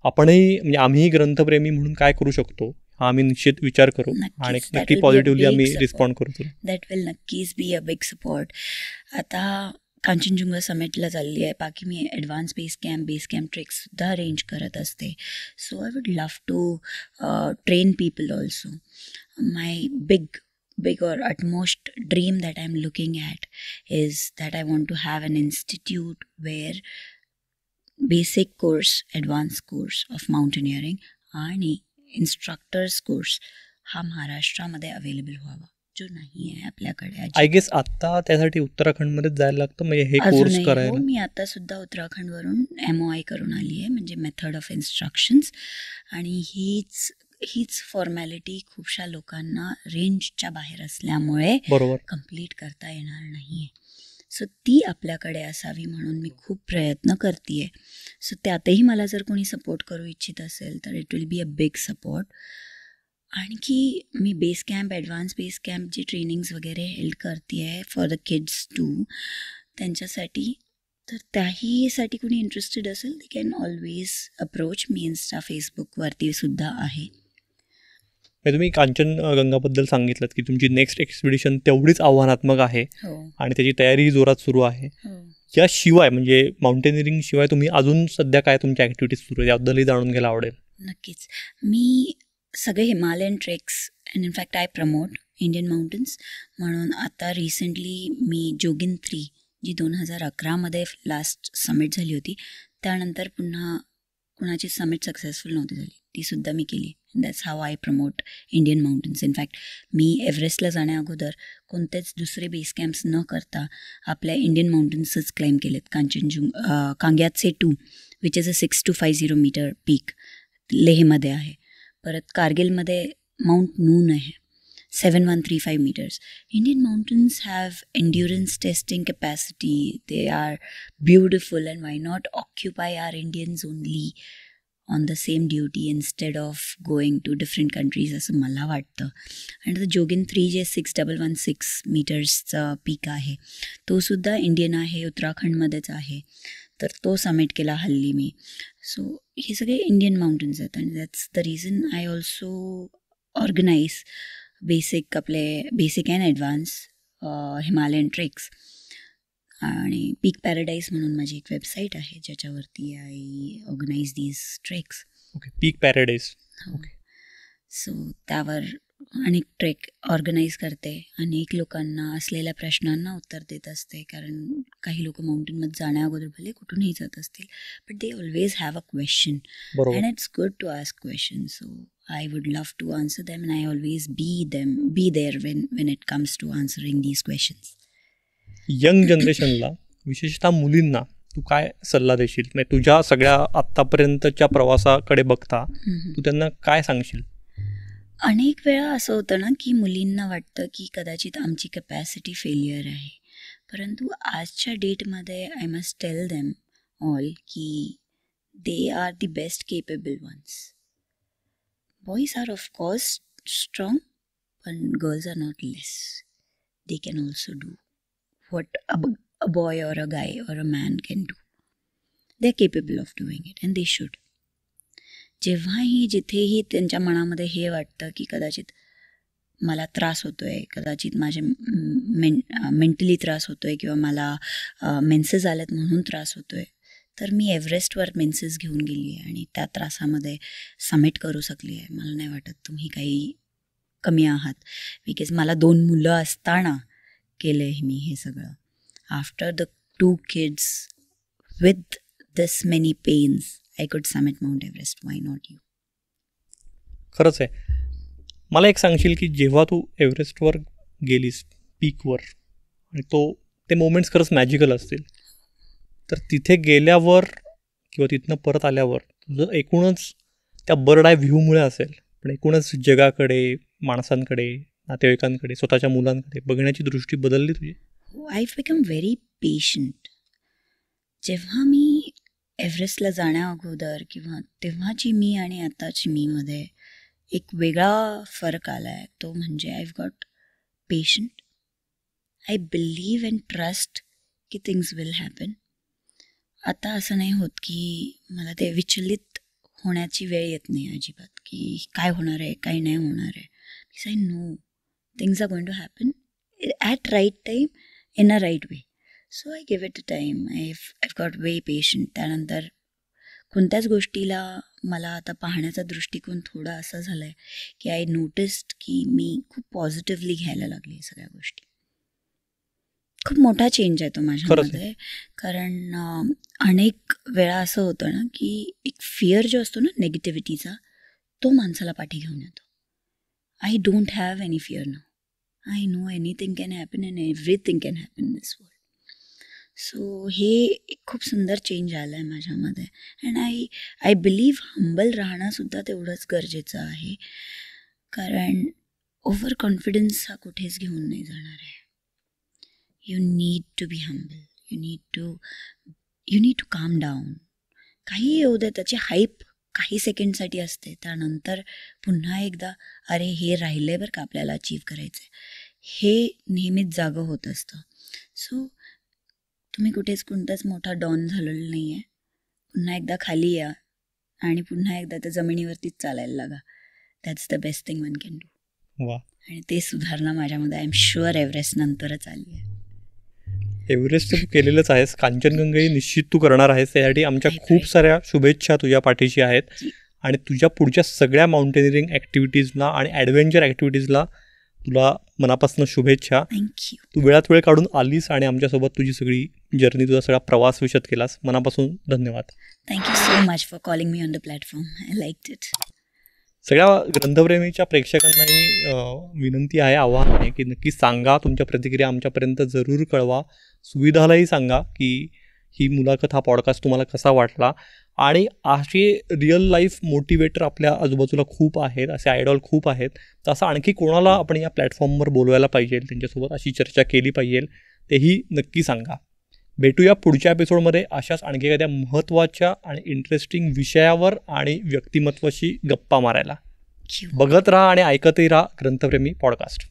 आपणही म्हणजे आम्हीही ग्रंथप्रेमी म्हणून काय करू शकतो हा आम्ही निश्चित विचार करू आणि नक्की पॉझिटिव्हली आम्ही रिस्पॉन्ड करू. दॅट विल नक्कीच बी अ बिग सपोर्ट. आता कांचनजुंगा समिटला चालली आहे, बाकी मी ॲडव्हान्स बेस कॅम्प ट्रेकसुद्धा अरेंज करत असते. So I would love to train people also. My big or utmost dream that I'm looking at is that I want to have an institute where basic course, advanced course of mountaineering आणि instructors course हा महाराष्ट्रामध्ये available व्हावा, जो नाही आहे आपल्याकडे. I guess आता त्यासाठी उत्तराखंडमध्येच जायला लागतं म्हणजे हे कोर्स करायला. मी आता सुद्धा उत्तराखंडवरून MOI करून आली आहे, म्हणजे मेथड ऑफ इन्स्ट्रक्शन्स. आणि हीच फॉर्मॅलिटी खूपशा लोकांना रेंजच्या बाहेर असल्यामुळे बरोबर कंप्लीट करता येणार नाही आहे. सो ती आपल्याकडे असावी म्हणून मी खूप प्रयत्न करते आहे. सो त्यातही मला जर कोणी सपोर्ट करू इच्छित असेल तर it will be a big support. आणखी मी base camp, advance base camp जे ट्रेनिंग्स वगैरे हेल्ड करते आहे फॉर द किड्स टू, त्यांच्यासाठी तर त्याहीसाठी कोणी इंटरेस्टेड असेल they can always approach me. Insta, फेसबुकवरती सुद्धा आहे. तुम्ही कांचनगंगाबद्दल सांगितलं की तुमची नेक्स्ट एक्सपिडिशन तेवढीच आव्हानात्मक आहे आणि त्याची तयारी जोरात सुरू आहे. याशिवाय म्हणजे माउंटेनिअरिंग शिवाय तुम्ही अजून सध्या काय तुमच्या ॲक्टिव्हिटीज सुरू आहे याबद्दलही जाणून घ्यायला आवडेल. नक्कीच. मी सगळे Himalayan treks and in fact I promote Indian mountains म्हणून आता रिसेंटली मी जोगिन 3 जी 2011मध्ये लास्ट समिट झाली होती, त्यानंतर पुन्हा कुणाची समिट सक्सेसफुल नव्हती झाली, तीसुद्धा मी केली. That's how I promote Indian mountains. In fact मी एव्हरेस्टला जाण्या अगोदर कोणतेच दुसरे बेस कॅम्प्स न करता आपल्या इंडियन माउंटन्सच क्लाइम केलेत. कांग्याचे 2 विच इज अ 6250 मीटर पीक लेहमध्ये आहे. परत कारगिलमध्ये माउंट नून आहे 7135 meters. Indian mountains have endurance testing capacity. They are beautiful, and why not occupy our Indians only on the same duty instead of going to different countries असं मला वाटतं. आणि the जोगिन 3 जे 6116 मीटर्सचा पीक आहे तो सुद्धा इंडियन आहे, उत्तराखंडमध्येच आहे. तर तो समिट केला हल्ली मी. सो हे सगळे इंडियन माउंटन्स आहेत आणि that's the reason I also organise basic and advance Himalayan treks. आणि पीक पॅराडाईज म्हणून माझी एक वेबसाईट आहे ज्याच्यावरती I organise these treks. Okay, Peak Paradise. Okay. So त्यावर अनेक ट्रेक ऑर्गनाईज करते, अनेक लोकांना असलेल्या प्रश्नांना उत्तर देत असते. कारण काही लोक माउंटेनमध्ये जाण्या अगोदर भले कुठूनही जात असतील, but they always have a question and it's good to ask question. So I would love to answer them, and I always be there when it comes to answering these questions. Young जनरेशनला, विशेषतः मुलींना तू काय सल्ला देशील? म्हणजे तुझ्या सगळ्या आत्तापर्यंतच्या प्रवासाकडे बघता तू त्यांना काय सांगशील? अनेक वेळा असं होतं ना की मुलींना वाटतं की कदाचित आमची कॅपॅसिटी फेलियर आहे, परंतु आजच्या डेटमध्ये I must tell them all की they are the best capable ones. Boys are of course strong, but girls are not less. They can also do what a boy or a guy or a man can do. They're capable of doing it and they should. जेव्हाही जिथेही त्यांच्या मनामध्ये हे वाटतं की कदाचित मला त्रास होतो आहे, कदाचित माझे मेंटली त्रास होतो आहे किंवा मला मेन्सेस आलेत म्हणून त्रास होतो आहे, तर मी एव्हरेस्टवर मेन्सेस घेऊन गेली आहे आणि त्या त्रासामध्ये समिट करू शकली आहे. मला नाही वाटत तुम्ही काही कमी आहात, बिकॉज मला 2 मुलं असताना केलं आहे मी हे सगळं. After the 2 kids with this many pains I could summit Mount Everest. Why not you? खरंच आहे. मला एक सांगशील की जेव्हा तू एव्हरेस्टवर गेलीस पीकवर आणि ते मोमेंट्स खरंच मॅजिकल असतील, तर तिथे गेल्यावर किंवा तिथनं परत आल्यावर तुझं एकूणच त्या बर्ड आय व्ह्यूमुळे असेल, पण एकूणच जगाकडे, माणसांकडे, नातेवाईकांकडे, स्वतःच्या मुलांकडे बघण्याची दृष्टी बदलली तुझी? I become very patient. जेव्हा मी एव्हरेस्टला जाण्या अगोदर किंवा तेव्हाची मी आणि आताची मीमध्ये एक वेगळा फरक आला आहे. तो म्हणजे I have got patient I believe and trust की थिंग्स विल हॅपन. आता असं नाही होत की मला ते विचलित होण्याची वेळ येत नाही अजिबात, की काय होणार आहे काय नाही होणार आहे. Because I know things are going to happen at right time in a right way. So I give it a time. I got way patient. त्यानंतर कोणत्याच गोष्टीला मला आता पाहण्याचा दृष्टिकोन थोडा असा झाला आहे की आय नोटिस्ड की मी खूप पॉझिटिव्हली घ्यायला लागली सगळ्या गोष्टी. खूप मोठा चेंज आहे तो माझ्यामध्ये. कारण अनेक वेळा असं होतं ना की एक फिअर जो असतो ना नेगेटिव्हिटीचा, तो माणसाला पाठी घेऊन येतो. I don't have any fear now. I know anything can happen and everything can happen in this world. So हे एक खूप सुंदर चेंज आला आहे माझ्यामध्ये. अँड आय बिलीव्ह हंबल राहणंसुद्धा तेवढंच गरजेचं आहे. कारण ओव्हर कॉन्फिडन्स हा कुठेच घेऊन नाही जाणार आहे. You need to be humble. You need to calm down. काही येऊ दे, त्याची हाईप काही सेकंडसाठी असते. त्यानंतर पुन्हा एकदा अरे हे राहिलं आहे बरं का आपल्याला अचीव्ह करायचं आहे, हे नेहमीच जागं होत असतं. सो तुम्ही कुठेच कोणताच मोठा डॉन झालेला नाही आहे. पुन्हा एकदा खाली या आणि पुन्हा एकदा त्या जमिनीवरतीच चालायला लागा. That's the best thing one can do. वा. आणि ते सुधारणा माझ्यामध्ये आय एम शुअर एव्हरेस्ट नंतरच आली आहे. एव्हरेस्ट तू केलेलंच आहेस, कांचनगंगाही निश्चित तू करणार आहेस. त्यासाठी आमच्या Right, खूप right. साऱ्या शुभेच्छा तुझ्या पाठीशी आहेत. जी. आणि तुझ्या पुढच्या सगळ्या माउंटेनिअरिंग ॲक्टिव्हिटीजला आणि ॲडव्हेंचर ॲक्टिव्हिटीजला तुला मनापासून शुभेच्छा. थँक्यू. तू वेळात वेळ काढून आलीस आणि आमच्यासोबत तुझी सगळी जर्नी, तुझा सगळा प्रवास विशद केलास. मनापासून धन्यवाद. Thank you so much for calling me on the platform. I liked it. सगळ्या ग्रंथप्रेमीच्या प्रेक्षकांनाही विनंती आहे, आव्हान आहे की नक्की सांगा, तुमच्या प्रतिक्रिया आमच्यापर्यंत जरूर कळवा. सुविधालाही सांगा की ही मुलाखत, हा पॉडकास्ट तुम्हाला कसा वाटला. आणि असे रिअल लाईफ मोटिवेटर आपल्या आजूबाजूला खूप आहेत, असे आयडॉल खूप आहेत. तर असं आणखी कोणाला आपण या प्लॅटफॉर्मवर बोलवायला पाहिजे, त्यांच्यासोबत अशी चर्चा केली पाहिजे, तेही नक्की सांगा. भेटूया पुढच्या एपिसोडमध्ये अशाच आणखी एखाद्या महत्त्वाच्या आणि इंटरेस्टिंग विषयावर आणि व्यक्तिमत्वाशी गप्पा मारायला. बघत राहा आणि ऐकतही राहा ग्रंथप्रेमी पॉडकास्ट.